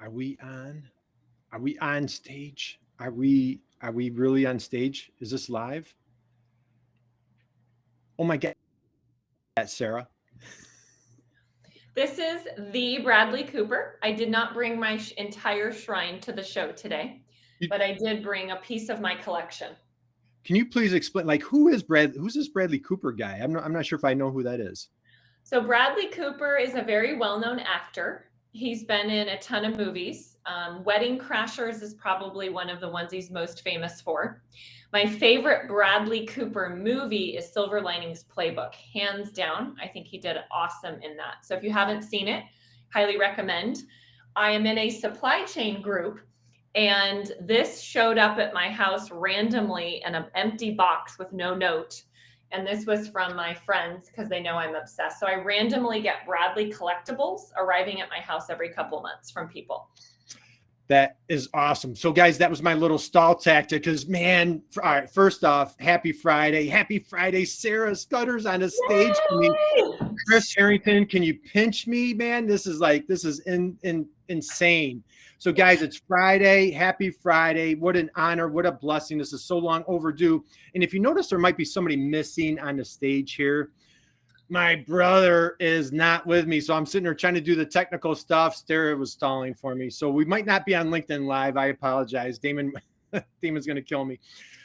Are we on? Are we on stage? Are we really on stage? Is this live? Oh my God, Sarah. This is the Bradley Cooper. I did not bring my entire shrine to the show today, You, but I did bring a piece of my collection. can you please explain, like, who's this Bradley Cooper guy? I'm not sure if I know who that is. So Bradley Cooper is a very well-known actor. He's been in a ton of movies. Wedding Crashers is probably one of the ones he's most famous for. My favorite Bradley Cooper movie is Silver Linings Playbook, hands down. I think he did awesome in that. So if you haven't seen it, highly recommend. I am in a supply chain group, and this showed up at my house randomly in an empty box with no note. And this was from my friends because they know I'm obsessed. So I randomly get Bradley collectibles arriving at my house every couple months from people. That is awesome. So, guys, that was my little stall tactic because, man, all right, first off, happy Friday. Happy Friday. Sarah Scudder's on the stage. Chris Harrington, can you pinch me, man? This is insane. So, guys, it's Friday. Happy Friday. What an honor. What a blessing. This is so long overdue. And if you notice, there might be somebody missing on the stage here. My brother is not with me, so I'm sitting there trying to do the technical stuff. Sarah was stalling for me, so we might not be on LinkedIn Live. I apologize. Damon's going to kill me.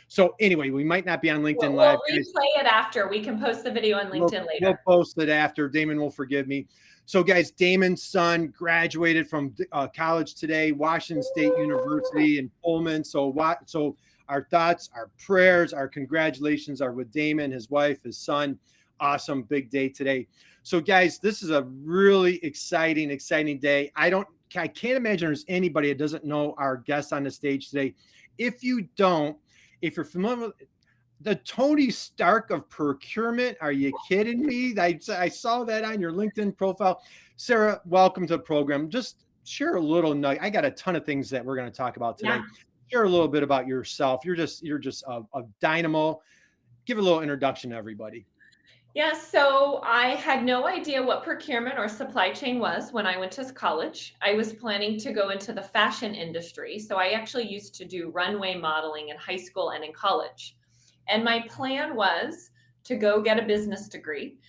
So anyway, we might not be on LinkedIn Live. We'll replay it after. We can post the video on LinkedIn later. We'll post it after. Damon will forgive me. So, guys, Damon's son graduated from college today, Washington State University in Pullman. So our thoughts, our prayers, our congratulations are with Damon, his wife, his son. Awesome big day today. So, guys, this is a really exciting day. I can't imagine there's anybody that doesn't know our guest on the stage today. If you're familiar with the Tony Stark of procurement, are you kidding me? I saw that on your LinkedIn profile. Sarah, welcome to the program. Just share a little nugget. I got a ton of things that we're going to talk about today. Yeah. Share a little bit about yourself. You're just a dynamo. Give a little introduction to everybody. Yeah, so I had no idea what procurement or supply chain was when I went to college. I was planning to go into the fashion industry. So I actually used to do runway modeling in high school and in college. And my plan was to go get a business degree.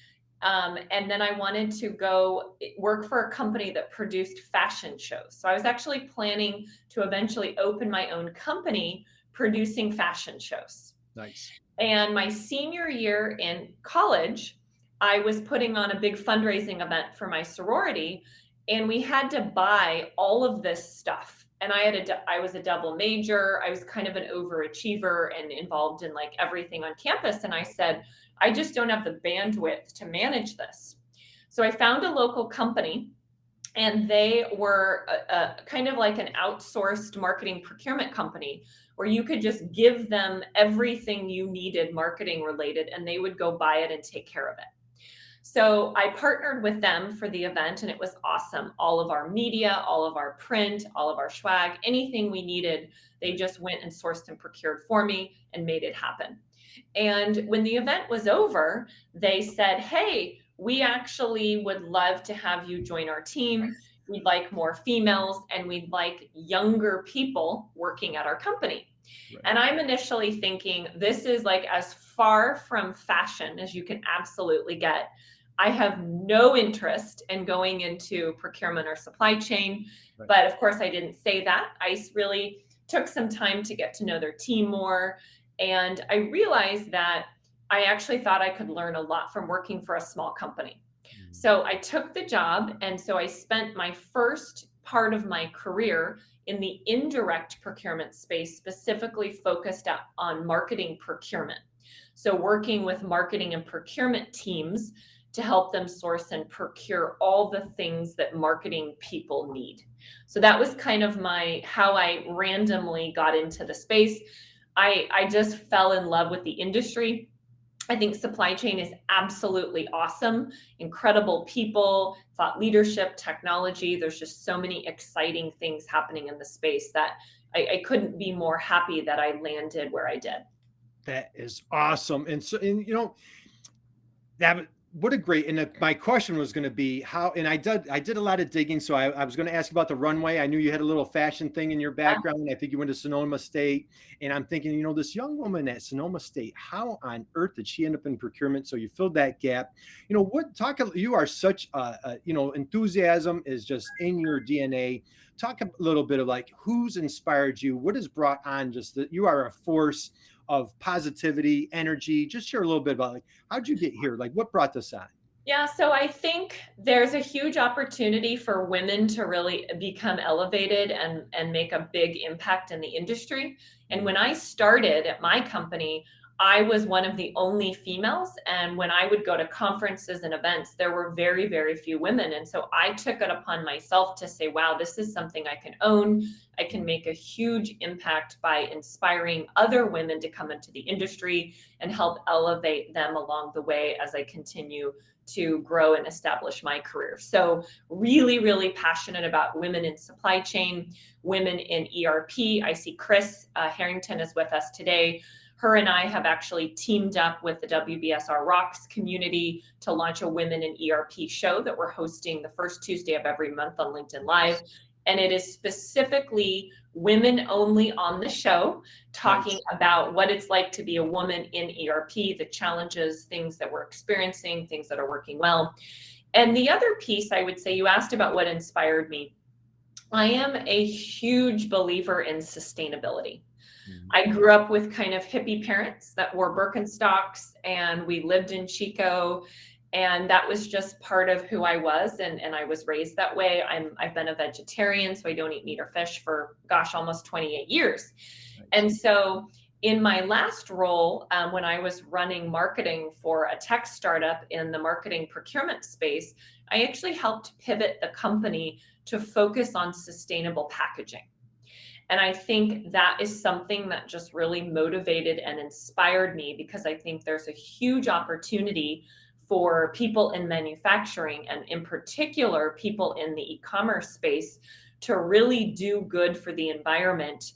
And then I wanted to go work for a company that produced fashion shows. So I was actually planning to eventually open my own company producing fashion shows. Nice. And my senior year in college, I was putting on a big fundraising event for my sorority, and we had to buy all of this stuff. And I was a double major. I was kind of an overachiever and involved in like everything on campus. And I said, I just don't have the bandwidth to manage this. So I found a local company, and they were a kind of like an outsourced marketing procurement company where you could just give them everything you needed marketing related, and they would go buy it and take care of it. So I partnered with them for the event, and it was awesome. All of our media, all of our print, all of our swag, anything we needed, they just went and sourced and procured for me and made it happen. And when the event was over, they said, hey, we actually would love to have you join our team. We'd like more females, and we'd like younger people working at our company. Right. And I'm initially thinking, this is like as far from fashion as you can absolutely get. I have no interest in going into procurement or supply chain. Right. But of course, I didn't say that. I really took some time to get to know their team more. And I realized that I actually thought I could learn a lot from working for a small company. So I took the job, and so I spent my first part of my career in the indirect procurement space, specifically focused on marketing procurement. So working with marketing and procurement teams to help them source and procure all the things that marketing people need. So that was kind of how I randomly got into the space. I just fell in love with the industry. I think supply chain is absolutely awesome, incredible people, thought leadership, technology. There's just so many exciting things happening in the space that I couldn't be more happy that I landed where I did. That is awesome. And so, and you know, that what a great, and my question was going to be how, and I did a lot of digging. So I was going to ask about the runway. I knew you had a little fashion thing in your background. I think you went to Sonoma State, and I'm thinking, this young woman at Sonoma State, how on earth did she end up in procurement? So you filled that gap. You are such enthusiasm is just in your DNA. Talk a little bit of like who's inspired you, what has brought on just that you are a force of positivity, energy. Just share a little bit about like, how'd you get here? Like what brought this on? Yeah, so I think there's a huge opportunity for women to really become elevated and make a big impact in the industry. And when I started at my company, I was one of the only females. And when I would go to conferences and events, there were very, very few women. And so I took it upon myself to say, wow, this is something I can own. I can make a huge impact by inspiring other women to come into the industry and help elevate them along the way as I continue to grow and establish my career. So really, really passionate about women in supply chain, women in ERP. I see Chris Harrington is with us today. Her and I have actually teamed up with the WBSR Rocks community to launch a Women in ERP show that we're hosting the first Tuesday of every month on LinkedIn Live. And it is specifically women only on the show, talking about what it's like to be a woman in ERP, the challenges, things that we're experiencing, things that are working well. And the other piece I would say, you asked about what inspired me. I am a huge believer in sustainability. I grew up with kind of hippie parents that wore Birkenstocks, and we lived in Chico, and that was just part of who I was, and I was raised that way. I've been a vegetarian, so I don't eat meat or fish for, almost 28 years. And so in my last role, when I was running marketing for a tech startup in the marketing procurement space, I actually helped pivot the company to focus on sustainable packaging. And I think that is something that just really motivated and inspired me, because I think there's a huge opportunity for people in manufacturing, and in particular, people in the e-commerce space, to really do good for the environment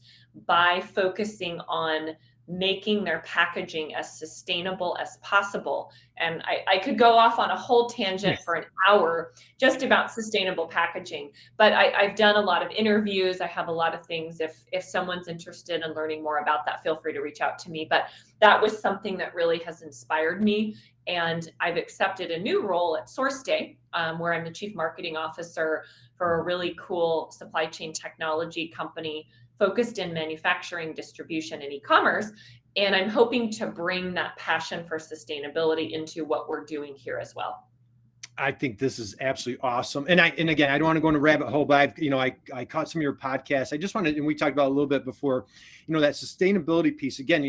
by focusing on making their packaging as sustainable as possible. And I could go off on a whole tangent for an hour just about sustainable packaging, but I've done a lot of interviews. I have a lot of things. If someone's interested in learning more about that, feel free to reach out to me. But that was something that really has inspired me. And I've accepted a new role at SourceDay, where I'm the Chief Marketing Officer for a really cool supply chain technology company focused in manufacturing, distribution, and e-commerce. And I'm hoping to bring that passion for sustainability into what we're doing here as well. I think this is absolutely awesome. And again, I don't want to go in a rabbit hole, but I caught some of your podcasts. I just wanted, and we talked about a little bit before, that sustainability piece. Again,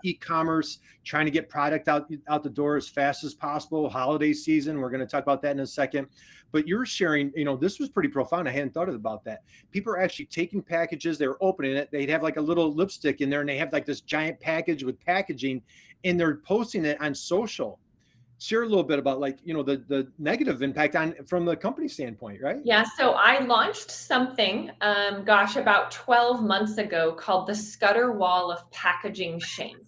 e-commerce, trying to get product out the door as fast as possible. Holiday season, we're going to talk about that in a second. But you're sharing, this was pretty profound. I hadn't thought about that. People are actually taking packages, they're opening it. They'd have like a little lipstick in there, and they have like this giant package with packaging, and they're posting it on social. Share a little bit about the negative impact from the company standpoint, right? Yeah, so I launched something, about 12 months ago, called the Scudder Wall of Packaging Shame.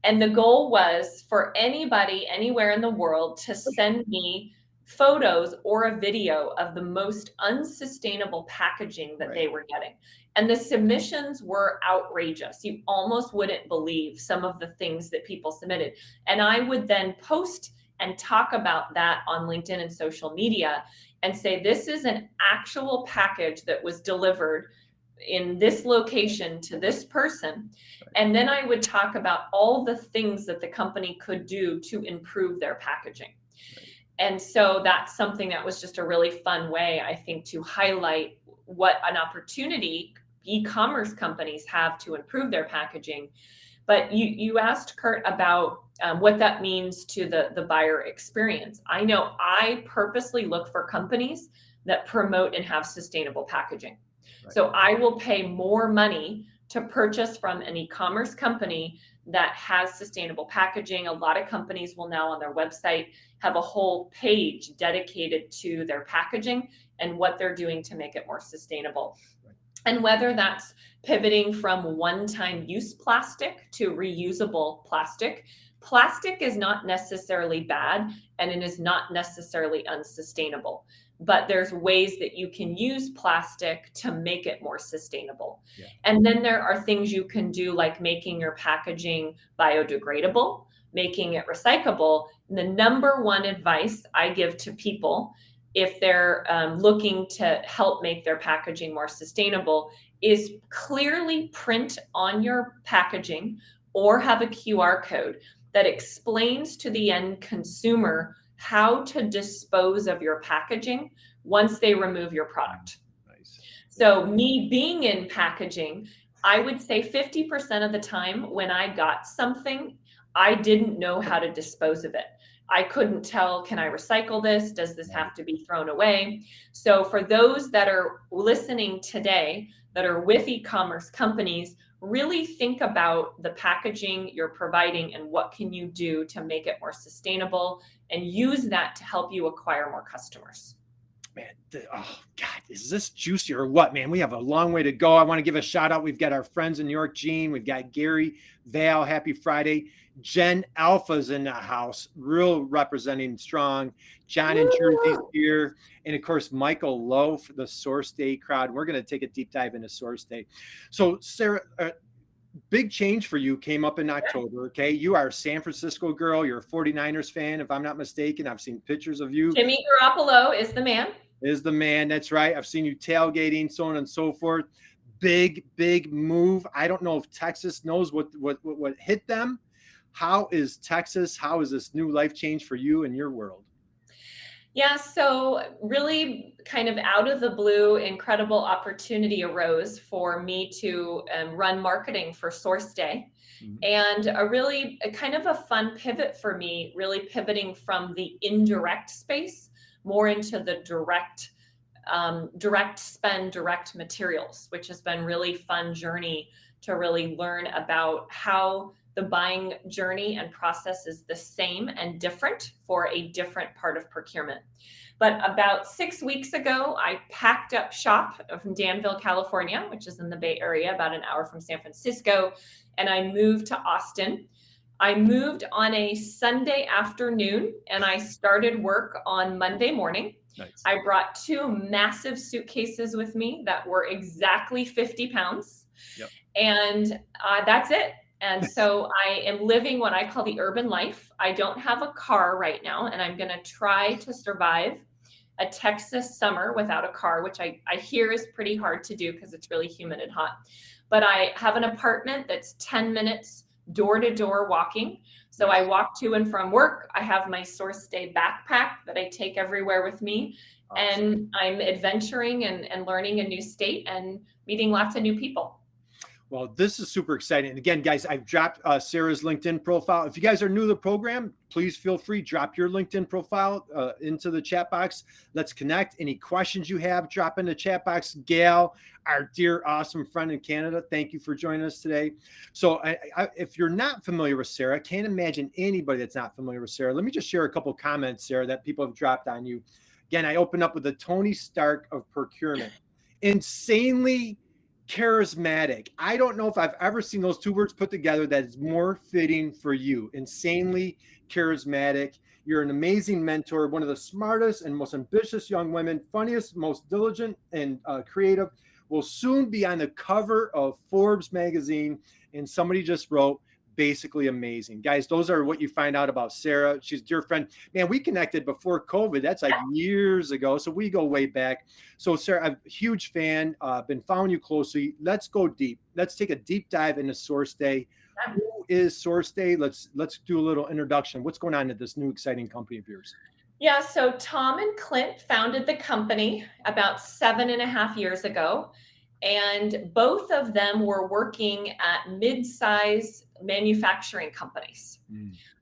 And the goal was for anybody anywhere in the world to send me photos or a video of the most unsustainable packaging that they were getting. And the submissions were outrageous. You almost wouldn't believe some of the things that people submitted. And I would then post and talk about that on LinkedIn and social media and say, this is an actual package that was delivered in this location to this person. And then I would talk about all the things that the company could do to improve their packaging. And so that's something that was just a really fun way, I think, to highlight what an opportunity e-commerce companies have to improve their packaging. But you asked, Curt, about what that means to the buyer experience. I know I purposely look for companies that promote and have sustainable packaging. So I will pay more money to purchase from an e-commerce company that has sustainable packaging. A lot of companies will now on their website have a whole page dedicated to their packaging and what they're doing to make it more sustainable. And whether that's pivoting from one-time use plastic to reusable plastic, Plastic is not necessarily bad, and it is not necessarily unsustainable, but there's ways that you can use plastic to make it more sustainable. Yeah. And then there are things you can do, like making your packaging biodegradable, making it recyclable. And the number one advice I give to people if they're looking to help make their packaging more sustainable is clearly print on your packaging or have a QR code that explains to the end consumer how to dispose of your packaging once they remove your product. Nice. So me being in packaging, I would say 50% of the time when I got something, I didn't know how to dispose of it. I couldn't tell, can I recycle this? Does this have to be thrown away? So for those that are listening today that are with e-commerce companies, really think about the packaging you're providing and what can you do to make it more sustainable, and use that to help you acquire more customers. Man, oh God, is this juicy or what, man? We have a long way to go. I want to give a shout out. We've got our friends in New York, Gene. We've got Gary, Val, happy Friday. Jen Alpha's in the house, real representing strong. John in Jersey's here. And of course, Michael Lowe for the Source Day crowd. We're going to take a deep dive into Source Day. So Sarah, big change for you came up in October. Okay. You are a San Francisco girl. You're a 49ers fan, if I'm not mistaken. I've seen pictures of you. Jimmy Garoppolo is the man. Is the man. That's right. I've seen you tailgating, so on and so forth. Big move. I don't know if Texas knows what hit them. How is Texas? How is this new life change for you and your world? Yeah, so really kind of out of the blue, incredible opportunity arose for me to run marketing for Source Day. And a kind of a fun pivot for me, really pivoting from the indirect space more into the direct spend, direct materials, which has been really fun journey to really learn about how the buying journey and process is the same and different for a different part of procurement. But about 6 weeks ago, I packed up shop from Danville, California, which is in the Bay Area, about an hour from San Francisco, and I moved to Austin. I moved on a Sunday afternoon, and I started work on Monday morning. Nice. I brought 2 massive suitcases with me that were exactly 50 pounds. Yep. And that's it. And so I am living what I call the urban life. I don't have a car right now, and I'm going to try to survive a Texas summer without a car, which I hear is pretty hard to do because it's really humid and hot. But I have an apartment that's 10 minutes door-to-door walking. So I walk to and from work. I have my Source Day backpack that I take everywhere with me. Awesome. And I'm adventuring and learning a new state and meeting lots of new people. Well, this is super exciting. And again, guys, I've dropped Sarah's LinkedIn profile. If you guys are new to the program, please feel free, drop your LinkedIn profile into the chat box. Let's connect. Any questions you have, drop in the chat box. Gail, our dear, awesome friend in Canada, thank you for joining us today. So if you're not familiar with Sarah, I can't imagine anybody that's not familiar with Sarah. Let me just share a couple comments, Sarah, that people have dropped on you. Again, I open up with the Tony Stark of procurement. Insanely charismatic. I don't know if I've ever seen those 2 words put together that is more fitting for you. Insanely charismatic. You're an amazing mentor, one of the smartest and most ambitious young women, funniest, most diligent and creative. Will soon be on the cover of Forbes magazine. And somebody just wrote, basically amazing. Guys, those are what you find out about Sarah. She's a dear friend. Man, we connected before COVID. That's like years ago. So we go way back. So Sarah, I'm a huge fan. Been following you closely. Let's go deep. Let's take a deep dive into Source Day. Who is Source Day? Let's do a little introduction. What's going on at this new exciting company of yours? Yeah, so Tom and Clint founded the company about 7.5 years ago. And both of them were working at mid-size manufacturing companies.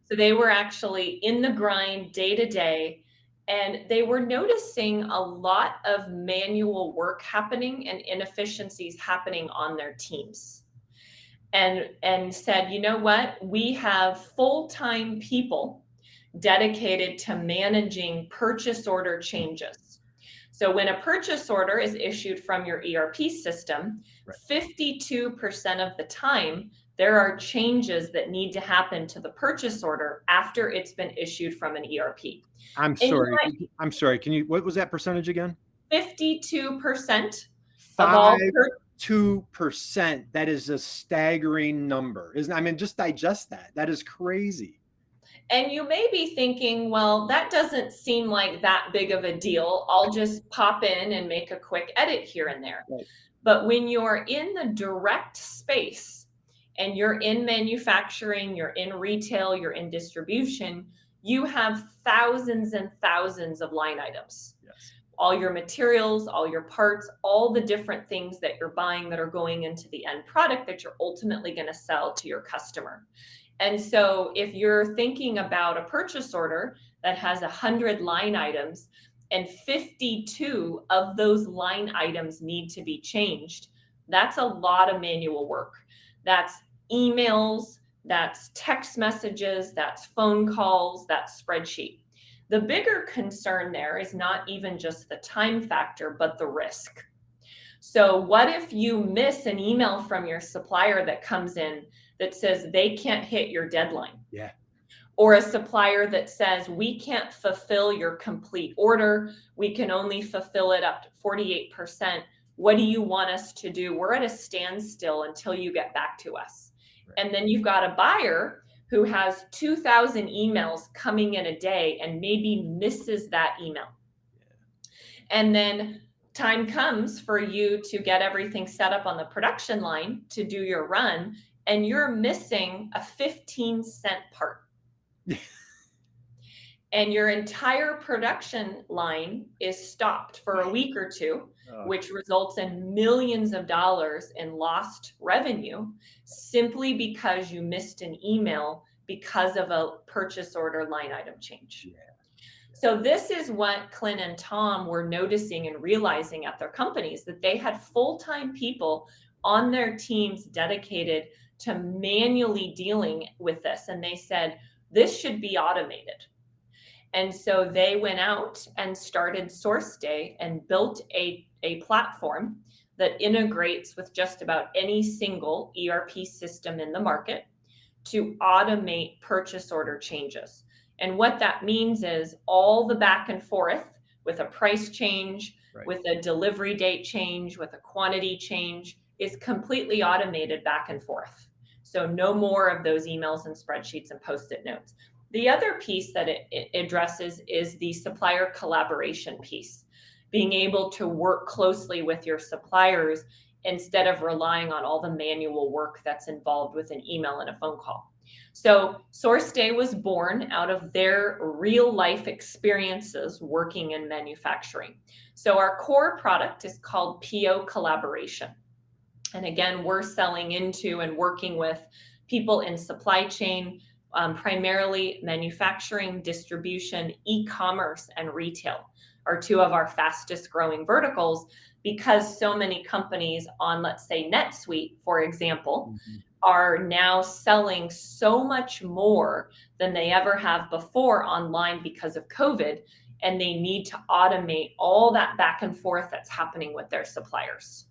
So they were actually in the grind day to day, and they were noticing a lot of manual work happening and inefficiencies happening on their teams. And said, you know what? We have full-time people dedicated to managing purchase order changes. So when a purchase order is issued from your ERP system, 52% of the time, there are changes that need to happen to the purchase order after it's been issued from an ERP. I'm sorry. I'm sorry. Can you, what was that percentage again? 52% of all 2%. That is a staggering number. Isn't, I mean, just digest that. That is crazy. And you may be thinking, well, that doesn't seem like that big of a deal. I'll just pop in and make a quick edit here and there. Right. But when you're in the direct space and you're in manufacturing, you're in retail, you're in distribution, you have thousands and thousands of line items. Yes. All your materials, all your parts, all the different things that you're buying that are going into the end product that you're ultimately going to sell to your customer. And so if you're thinking about a purchase order that has 100 line items and 52 of those line items need to be changed, that's a lot of manual work. That's emails, that's text messages, that's phone calls, that's spreadsheet. The bigger concern there is not even just the time factor, but the risk. So what if you miss an email from your supplier that comes in that says they can't hit your deadline? Yeah. Or a supplier that says we can't fulfill your complete order. We can only fulfill it up to 48%. What do you want us to do? We're at a standstill until you get back to us. Right. And then you've got a buyer who has 2,000 emails coming in a day and maybe misses that email. Yeah. And then time comes for you to get everything set up on the production line to do your run, and you're missing a 15-cent part. And your entire production line is stopped for a week or two, which results in millions of dollars in lost revenue simply because you missed an email because of a purchase order line item change. Yeah. So this is what Clint and Tom were noticing and realizing at their companies, that they had full-time people on their teams dedicated to manually dealing with this. And they said, this should be automated. And so they went out and started SourceDay and built a platform that integrates with just about any single ERP system in the market to automate purchase order changes. And what that means is all the back and forth with a price change, right, with a delivery date change, with a quantity change is completely automated back and forth. So no more of those emails and spreadsheets and Post-it notes. The other piece that it addresses is the supplier collaboration piece, being able to work closely with your suppliers instead of relying on all the manual work that's involved with an email and a phone call. So SourceDay was born out of their real life experiences working in manufacturing. So our core product is called PO Collaboration. And again, we're selling into and working with people in supply chain, primarily manufacturing, distribution, e-commerce, and retail are two of our fastest growing verticals, because so many companies on, let's say, NetSuite, for example, are now selling so much more than they ever have before online because of COVID, and they need to automate all that back and forth that's happening with their suppliers.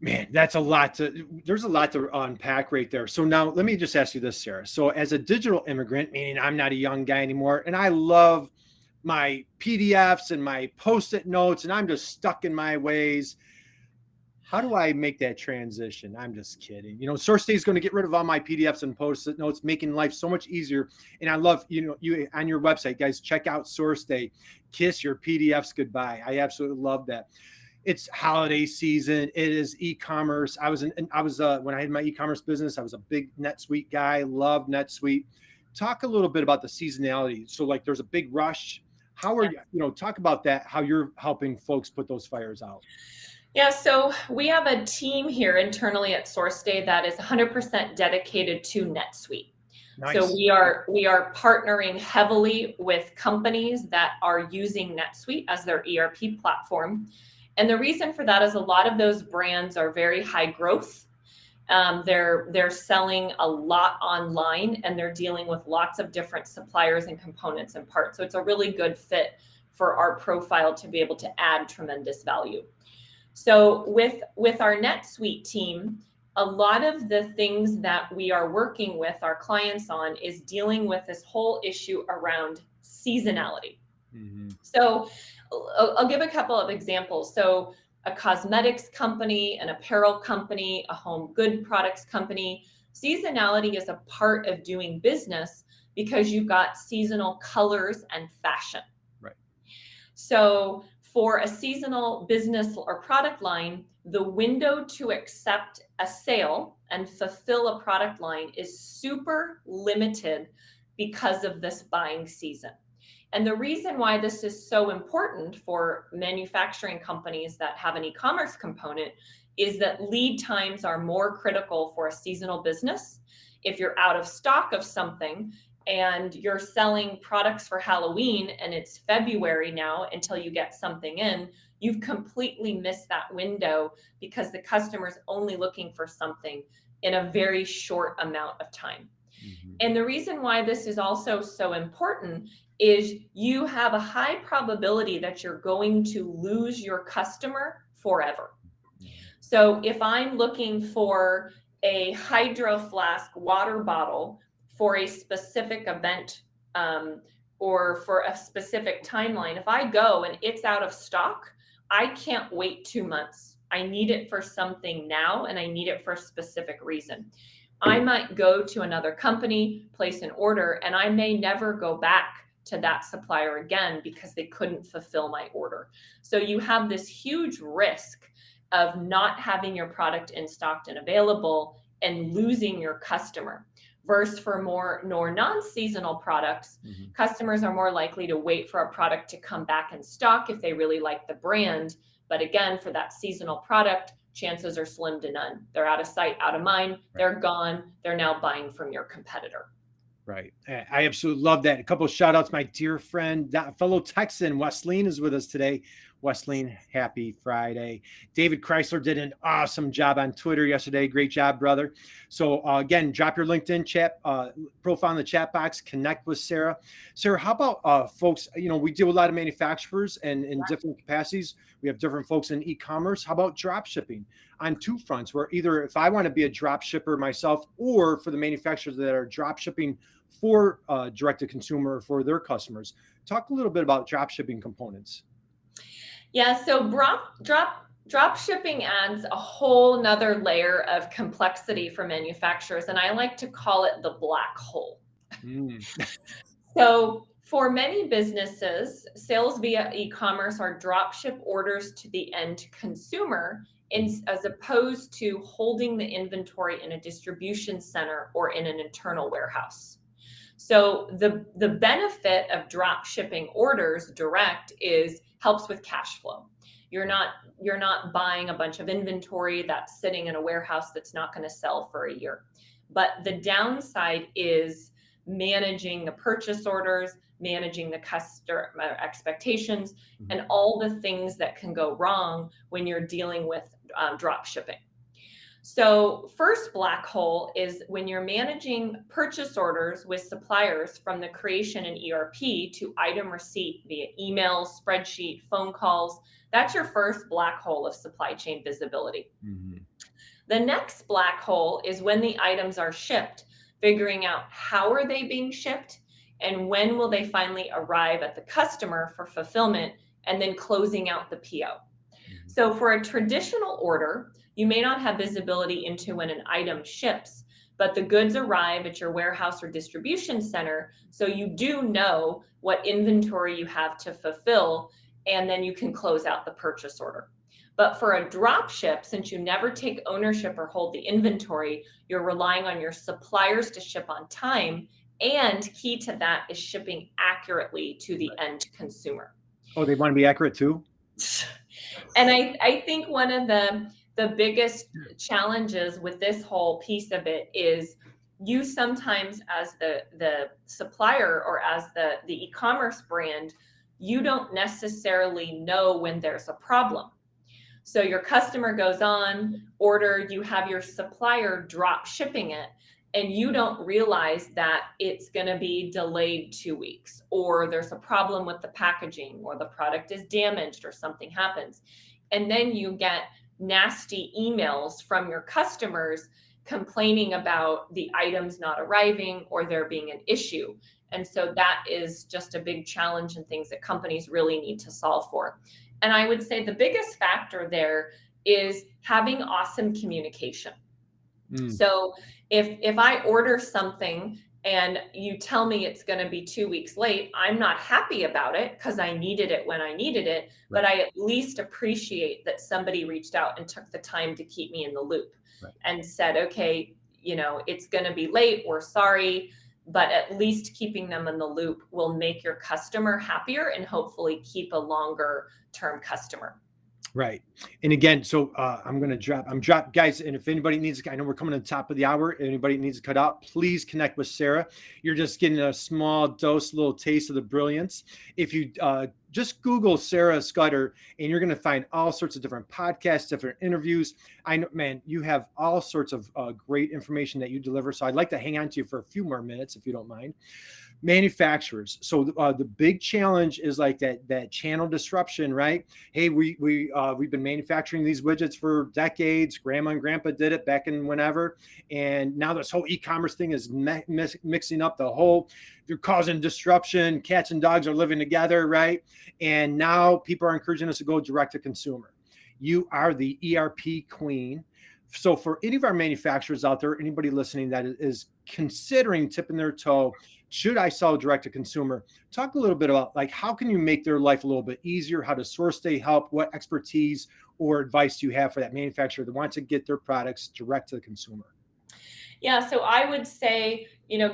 Man, there's a lot to unpack right there. So now let me just ask you this, Sarah. So as a digital immigrant, meaning I'm not a young guy anymore, and I love my PDFs and my Post-it notes, and I'm just stuck in my ways. How do I make that transition? I'm just kidding. You know, SourceDay is going to get rid of all my PDFs and Post-it notes, making life so much easier. And I love, you on your website, guys, check out SourceDay. Kiss your PDFs goodbye. I absolutely love that. It's holiday season. It is e-commerce. When I had my e-commerce business, I was a big NetSuite guy. Loved NetSuite. Talk a little bit about the seasonality. So like there's a big rush. How are you, talk about that, how you're helping folks put those fires out. Yeah, so we have a team here internally at SourceDay that is 100% dedicated to NetSuite. Nice. So we are partnering heavily with companies that are using NetSuite as their ERP platform. And the reason for that is a lot of those brands are very high growth. They're selling a lot online, and they're dealing with lots of different suppliers and components and parts. So it's a really good fit for our profile to be able to add tremendous value. So with our NetSuite team, a lot of the things that we are working with our clients on is dealing with this whole issue around seasonality. Mm-hmm. So I'll give a couple of examples. So a cosmetics company, an apparel company, a home good products company, seasonality is a part of doing business because you've got seasonal colors and fashion. Right. So for a seasonal business or product line, the window to accept a sale and fulfill a product line is super limited because of this buying season. And the reason why this is so important for manufacturing companies that have an e-commerce component is that lead times are more critical for a seasonal business. If you're out of stock of something and you're selling products for Halloween and it's February now until you get something in, you've completely missed that window because the customer's only looking for something in a very short amount of time. Mm-hmm. And the reason why this is also so important is you have a high probability that you're going to lose your customer forever. So if I'm looking for a Hydro Flask water bottle for a specific event or for a specific timeline, if I go and it's out of stock, I can't wait 2 months. I need it for something now, and I need it for a specific reason. I might go to another company, place an order, and I may never go back to that supplier again because they couldn't fulfill my order. So you have this huge risk of not having your product in stock and available and losing your customer. Versus for more non-seasonal products, mm-hmm. customers are more likely to wait for a product to come back in stock if they really like the brand. But again, for that seasonal product, chances are slim to none. They're out of sight, out of mind. Right. They're gone. They're now buying from your competitor. Right. I absolutely love that. A couple of shout outs. My dear friend, fellow Texan, Wesleyan is with us today. Wesleyan, happy Friday. David Chrysler did an awesome job on Twitter yesterday. Great job, brother. So again, drop your LinkedIn chat profile in the chat box, connect with Sarah. Sarah, how about folks, we deal with a lot of manufacturers and in different capacities. We have different folks in e-commerce. How about drop shipping on two fronts, where either if I want to be a drop shipper myself or for the manufacturers that are drop shipping for direct to consumer for their customers. Talk a little bit about drop shipping components. Yeah, so drop shipping adds a whole nother layer of complexity for manufacturers, and I like to call it the black hole. So for many businesses, sales via e-commerce are drop ship orders to the end consumer as opposed to holding the inventory in a distribution center or in an internal warehouse. So the benefit of drop shipping orders direct is helps with cash flow. You're not buying a bunch of inventory that's sitting in a warehouse that's not going to sell for a year. But the downside is managing the purchase orders, managing the customer expectations, and all the things that can go wrong when you're dealing with drop shipping. So first black hole is when you're managing purchase orders with suppliers from the creation in ERP to item receipt via email, spreadsheet, phone calls. That's your first black hole of supply chain visibility. Mm-hmm. The next black hole is when the items are shipped, figuring out how are they being shipped and when will they finally arrive at the customer for fulfillment, and then closing out the PO. Mm-hmm. So for a traditional order, you may not have visibility into when an item ships, but the goods arrive at your warehouse or distribution center, so you do know what inventory you have to fulfill, and then you can close out the purchase order. But for a drop ship, since you never take ownership or hold the inventory, you're relying on your suppliers to ship on time, and key to that is shipping accurately to the end consumer. Oh, they want to be accurate too? And I think one of the biggest challenges with this whole piece of it is you sometimes as the supplier or as the e-commerce brand, you don't necessarily know when there's a problem. So your customer goes on, order, you have your supplier drop shipping it, and you don't realize that it's going to be delayed 2 weeks, or there's a problem with the packaging, or the product is damaged, or something happens. And then you get nasty emails from your customers complaining about the items not arriving or there being an issue. And so that is just a big challenge and things that companies really need to solve for. And I would say the biggest factor there is having awesome communication. So if I order something and you tell me it's going to be 2 weeks late, I'm not happy about it because I needed it when I needed it, but I at least appreciate that somebody reached out and took the time to keep me in the loop and said, okay, it's going to be late, we're sorry, but at least keeping them in the loop will make your customer happier and hopefully keep a longer term customer. Right. And again, so I'm drop guys. And if anybody needs, I know we're coming to the top of the hour. Anybody needs to cut out, please connect with Sarah. You're just getting a small dose, little taste of the brilliance. If you just Google Sarah Scudder and you're going to find all sorts of different podcasts, different interviews. I know, man, you have all sorts of great information that you deliver. So I'd like to hang on to you for a few more minutes, if you don't mind. Manufacturers. So the big challenge is like that channel disruption, right? Hey, we've been manufacturing these widgets for decades. Grandma and grandpa did it back in whenever. And now this whole e-commerce thing is mixing up they're causing disruption. Cats and dogs are living together, right? And now people are encouraging us to go direct to consumer. You are the ERP queen. So for any of our manufacturers out there, anybody listening that is considering tipping their toe, should I sell direct to consumer? Talk a little bit about like, how can you make their life a little bit easier? How to source they help? What expertise or advice do you have for that manufacturer that wants to get their products direct to the consumer? Yeah, so I would say,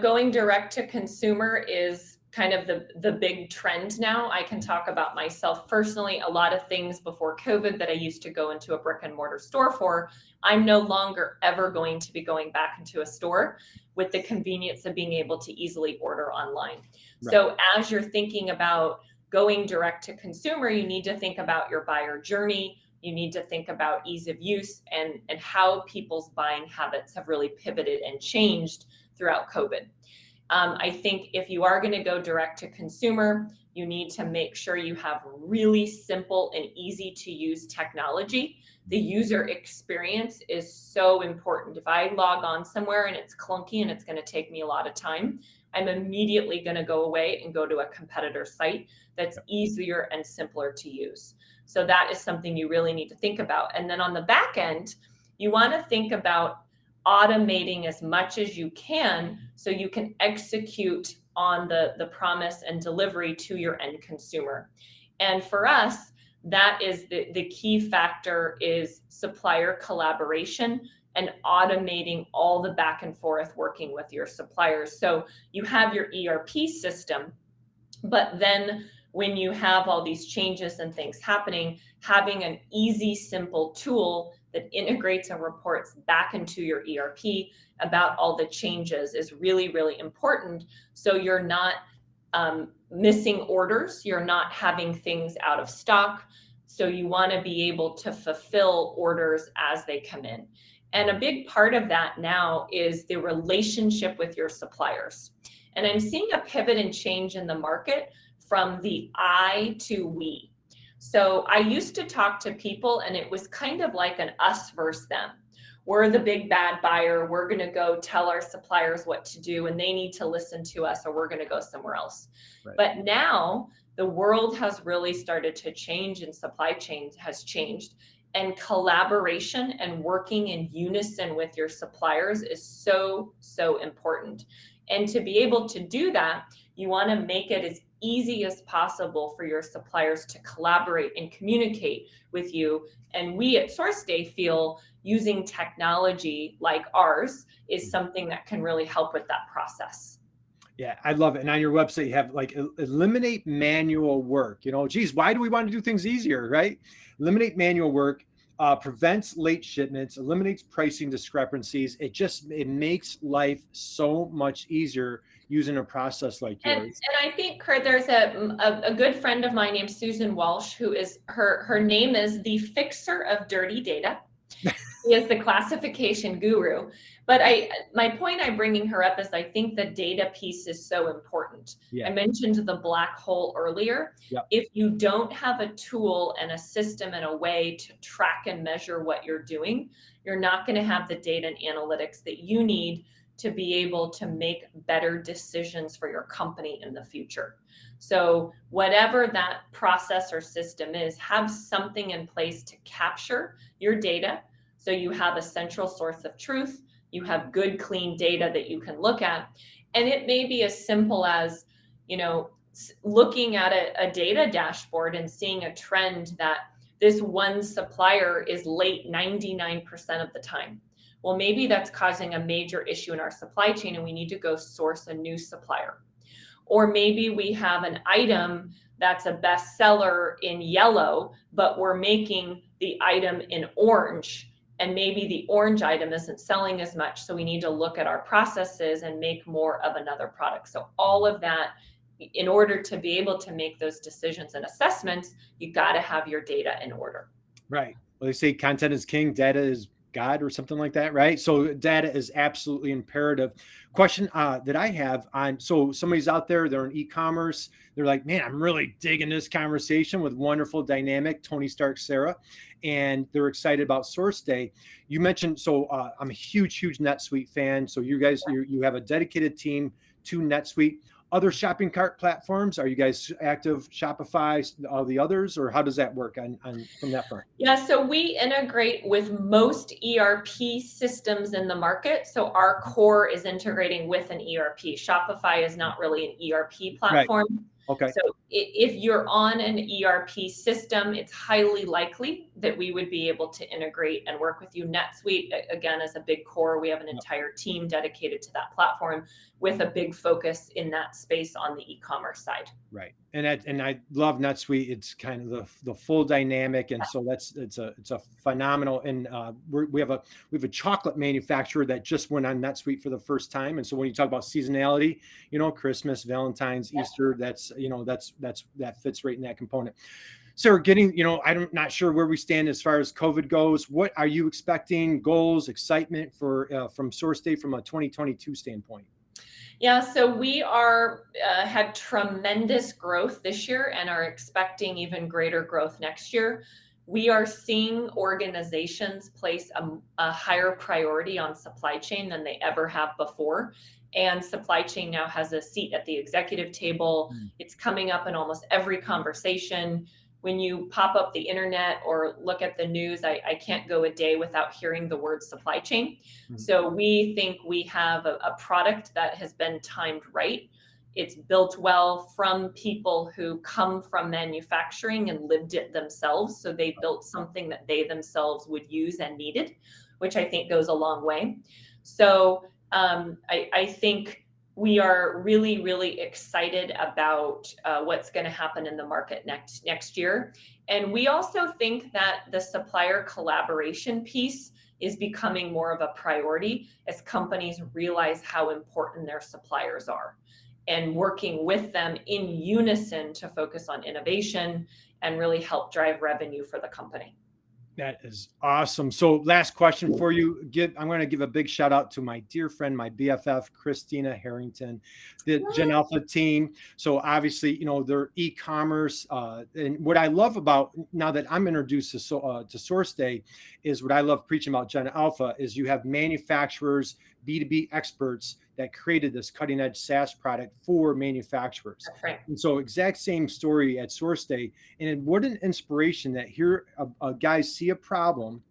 going direct to consumer is kind of the big trend now. I can talk about myself personally. A lot of things before COVID that I used to go into a brick and mortar store for, I'm no longer ever going to be going back into a store with the convenience of being able to easily order online. Right. So as you're thinking about going direct to consumer, you need to think about your buyer journey. You need to think about ease of use and how people's buying habits have really pivoted and changed throughout COVID. I think if you are going to go direct to consumer, you need to make sure you have really simple and easy to use technology. The user experience is so important. If I log on somewhere and it's clunky and it's going to take me a lot of time, I'm immediately going to go away and go to a competitor site that's easier and simpler to use. So that is something you really need to think about. And then on the back end, you want to think about automating as much as you can so you can execute on the promise and delivery to your end consumer. And for us, that is the key factor is supplier collaboration and automating all the back and forth working with your suppliers. So you have your ERP system, but then when you have all these changes and things happening, having an easy, simple tool that integrates and reports back into your ERP about all the changes is really, really important. So you're not missing orders, you're not having things out of stock. So you want to be able to fulfill orders as they come in. And a big part of that now is the relationship with your suppliers. And I'm seeing a pivot and change in the market from the I to we. So I used to talk to people and it was kind of like an us versus them. We're the big bad buyer. We're going to go tell our suppliers what to do and they need to listen to us or we're going to go somewhere else. Right. But now the world has really started to change and supply chain has changed. And collaboration and working in unison with your suppliers is so, so important. And to be able to do that, you want to make it as easy as possible for your suppliers to collaborate and communicate with you. And we at SourceDay feel using technology like ours is something that can really help with that process. Yeah, I love it. And on your website, you have like eliminate manual work. Geez, why do we want to do things easier, right? Eliminate manual work, prevents late shipments, eliminates pricing discrepancies. It makes life so much easier using a process like yours. And I think, Curt, there's a good friend of mine named Susan Walsh, who is her name is the fixer of dirty data. He is the classification guru. But my point I'm bringing her up is I think the data piece is so important. Yeah. I mentioned the black hole earlier. Yep. If you don't have a tool and a system and a way to track and measure what you're doing, you're not going to have the data and analytics that you need to be able to make better decisions for your company in the future. So whatever that process or system is, have something in place to capture your data. So you have a central source of truth, you have good, clean data that you can look at. And it may be as simple as, looking at a data dashboard and seeing a trend that this one supplier is late 99% of the time. Well, maybe that's causing a major issue in our supply chain and we need to go source a new supplier. Or maybe we have an item that's a bestseller in yellow, but we're making the item in orange. And maybe the orange item isn't selling as much. So we need to look at our processes and make more of another product. So all of that, in order to be able to make those decisions and assessments, you got to have your data in order. Right. Well, they say content is king, data is God or something like that, right? So data is absolutely imperative. Question that I have on, so somebody's out there, they're in e-commerce, they're like, man, I'm really digging this conversation with wonderful, dynamic Tony Stark, Sarah, and they're excited about Source Day. You mentioned, so I'm a huge NetSuite fan. So you guys, you have a dedicated team to NetSuite. Other shopping cart platforms, are you guys active? Shopify, all the others, or how does that work on from that front? Yeah, so we integrate with most ERP systems in the market. So our core is integrating with an ERP. Shopify is not really an ERP platform. Right. Okay. So if you're on an ERP system, it's highly likely that we would be able to integrate and work with you. NetSuite, again, is a big core. We have an entire team dedicated to that platform with a big focus in that space on the e-commerce side. Right. And I love NetSuite. It's kind of the full dynamic. And so it's a phenomenal, and we have a chocolate manufacturer that just went on NetSuite for the first time. And so when you talk about seasonality, Christmas, Valentine's, Easter, that fits right in that component. Sarah, I'm not sure where we stand as far as COVID goes. What are you expecting? Goals, excitement from Source Day from a 2022 standpoint? Yeah, so we had tremendous growth this year and are expecting even greater growth next year. We are seeing organizations place a higher priority on supply chain than they ever have before. And supply chain now has a seat at the executive table. It's coming up in almost every conversation. When you pop up the internet or look at the news, I can't go a day without hearing the word supply chain. So we think we have a product that has been timed right. It's built well from people who come from manufacturing and lived it themselves. So they built something that they themselves would use and needed, which I think goes a long way. So I think we are really excited about what's going to happen in the market next year. And we also think that the supplier collaboration piece is becoming more of a priority as companies realize how important their suppliers are, and working with them in unison to focus on innovation and really help drive revenue for the company. That is awesome. So last question for you. I'm going to give a big shout out to my dear friend, my BFF, Christina Harrington, the Gen Alpha team. So obviously, they're e-commerce. And what I love about, now that I'm introduced to Source Day, is what I love preaching about Gen Alpha is you have manufacturers, B2B experts that created this cutting edge SaaS product for manufacturers. That's right. And so exact same story at Source Day. And what an inspiration that here guys see a problem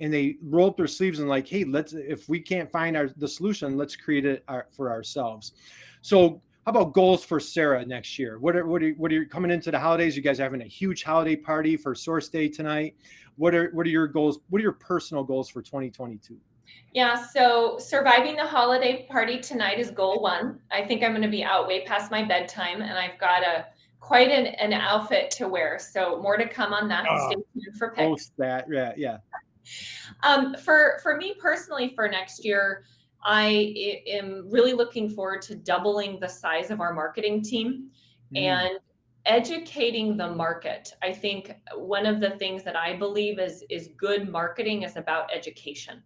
and they roll up their sleeves and like, hey, if we can't find the solution, let's create it for ourselves. So how about goals for Sarah next year? What are you coming into the holidays? You guys are having a huge holiday party for Source Day tonight. What are your goals? What are your personal goals for 2022? Yeah, so surviving the holiday party tonight is goal one. I think I'm going to be out way past my bedtime, and I've got quite an outfit to wear. So more to come on that. Stay tuned for pics. Post that, yeah. For me personally, for next year, I am really looking forward to doubling the size of our marketing team. And educating the market. I think one of the things that I believe is good marketing is about education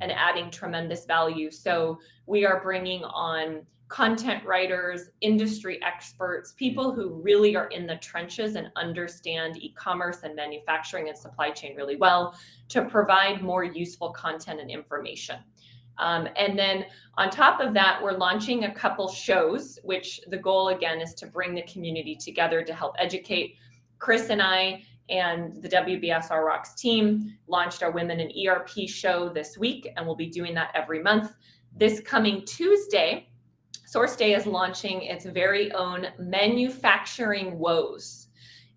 and adding tremendous value. So we are bringing on content writers, industry experts, people who really are in the trenches and understand e-commerce and manufacturing and supply chain really well to provide more useful content and information. And then on top of that, we're launching a couple shows, which the goal again is to bring the community together to help educate. Chris and I and the WBSR Rocks team launched our Women in ERP show this week, and we'll be doing that every month. This coming Tuesday, SourceDay is launching its very own manufacturing woes.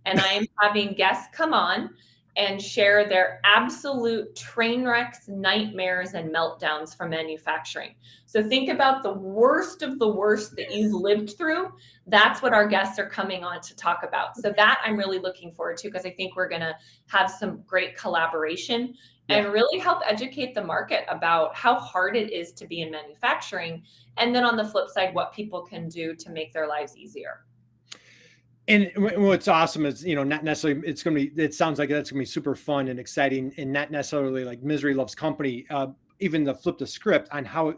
And I'm having guests come on and share their absolute train wrecks, nightmares, and meltdowns from manufacturing. So think about the worst of the worst that you've lived through. That's what our guests are coming on to talk about. So that I'm really looking forward to, because I think we're gonna have some great collaboration and really help educate the market about how hard it is to be in manufacturing. And then on the flip side, what people can do to make their lives easier. And what's awesome is, not necessarily, it sounds like that's going to be super fun and exciting, and not necessarily like misery loves company. Even the flip the script on how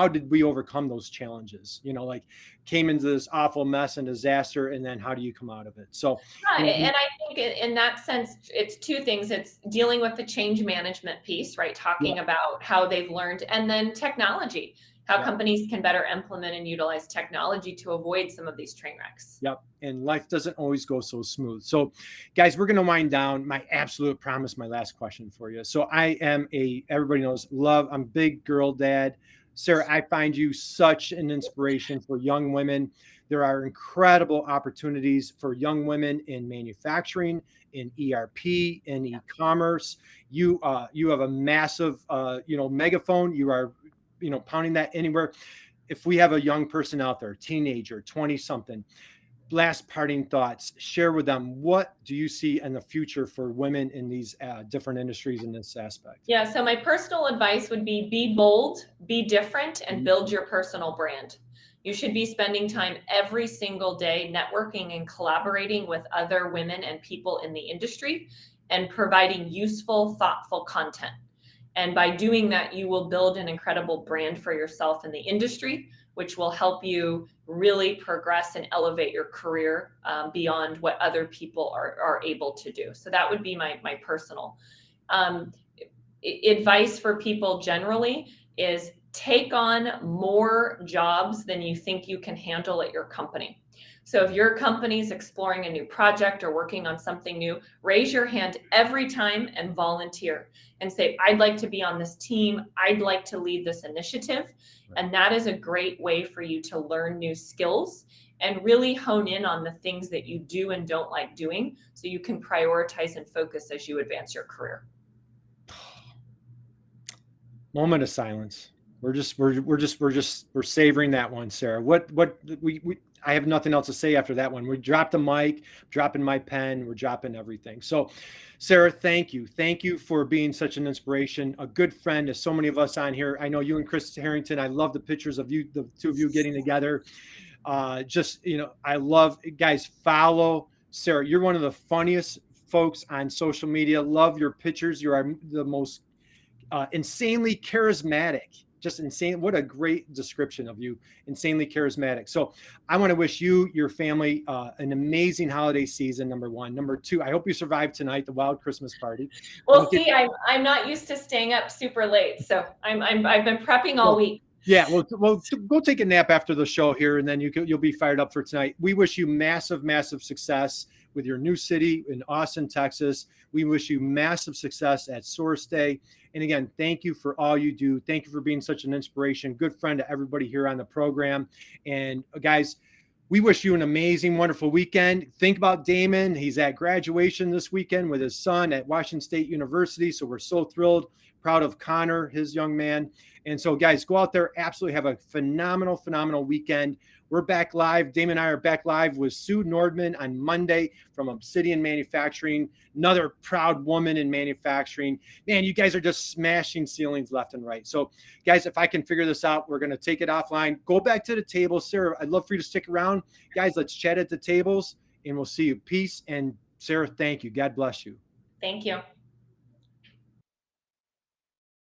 did we overcome those challenges, like came into this awful mess and disaster, and then how do you come out of it? So, and I think in that sense, it's two things. It's dealing with the change management piece, right? Talking about how they've learned, and then technology. How companies can better implement and utilize technology to avoid some of these train wrecks. Yep. And life doesn't always go so smooth. So guys, we're going to wind down. My absolute promise, my last question for you. So I am everybody knows, I'm big girl dad. Sarah, I find you such an inspiration for young women. There are incredible opportunities for young women in manufacturing, in ERP, in e-commerce. You have a massive, megaphone. You are pounding that anywhere. If we have a young person out there, teenager, 20 something, last parting thoughts, share with them, what do you see in the future for women in these different industries in this aspect? Yeah. So my personal advice would be bold, be different, and build your personal brand. You should be spending time every single day networking and collaborating with other women and people in the industry and providing useful, thoughtful content. And by doing that, you will build an incredible brand for yourself in the industry, which will help you really progress and elevate your career beyond what other people are able to do. So that would be my personal advice for people generally is take on more jobs than you think you can handle at your company. So if your company's exploring a new project or working on something new, raise your hand every time and volunteer and say, I'd like to be on this team. I'd like to lead this initiative. Right. And that is a great way for you to learn new skills and really hone in on the things that you do and don't like doing so you can prioritize and focus as you advance your career. Moment of silence. We're savoring that one, Sarah. I have nothing else to say after that one. We dropped the mic, dropping my pen, we're dropping everything. So, Sarah, thank you. Thank you for being such an inspiration, a good friend to so many of us on here. I know you and Chris Harrington, I love the pictures of you, the two of you getting together. I love, guys, follow Sarah. You're one of the funniest folks on social media. Love your pictures. You are the most insanely charismatic. Just insane. What a great description of you. Insanely charismatic. So I want to wish you, your family, an amazing holiday season, number one. Number two, I hope you survive tonight, the wild Christmas party. Well, I'm not used to staying up super late. So I've been prepping all week. Yeah, well, go take a nap after the show here, and then you'll be fired up for tonight. We wish you massive, massive success with your new city in Austin, Texas. We wish you massive success at SourceDay. And again, thank you for all you do. Thank you for being such an inspiration, good friend to everybody here on the program. And guys, we wish you an amazing, wonderful weekend. Think about Damon. He's at graduation this weekend with his son at Washington State University. So we're so thrilled, proud of Connor, his young man. And so guys, go out there, absolutely have a phenomenal, phenomenal weekend. We're back live. Damon and I are back live with Sue Nordman on Monday from Obsidian Manufacturing, another proud woman in manufacturing. Man, you guys are just smashing ceilings left and right. So guys, if I can figure this out, we're going to take it offline. Go back to the table. Sarah, I'd love for you to stick around. Guys, let's chat at the tables. and we'll see you. Peace. And Sarah, thank you. God bless you. Thank you.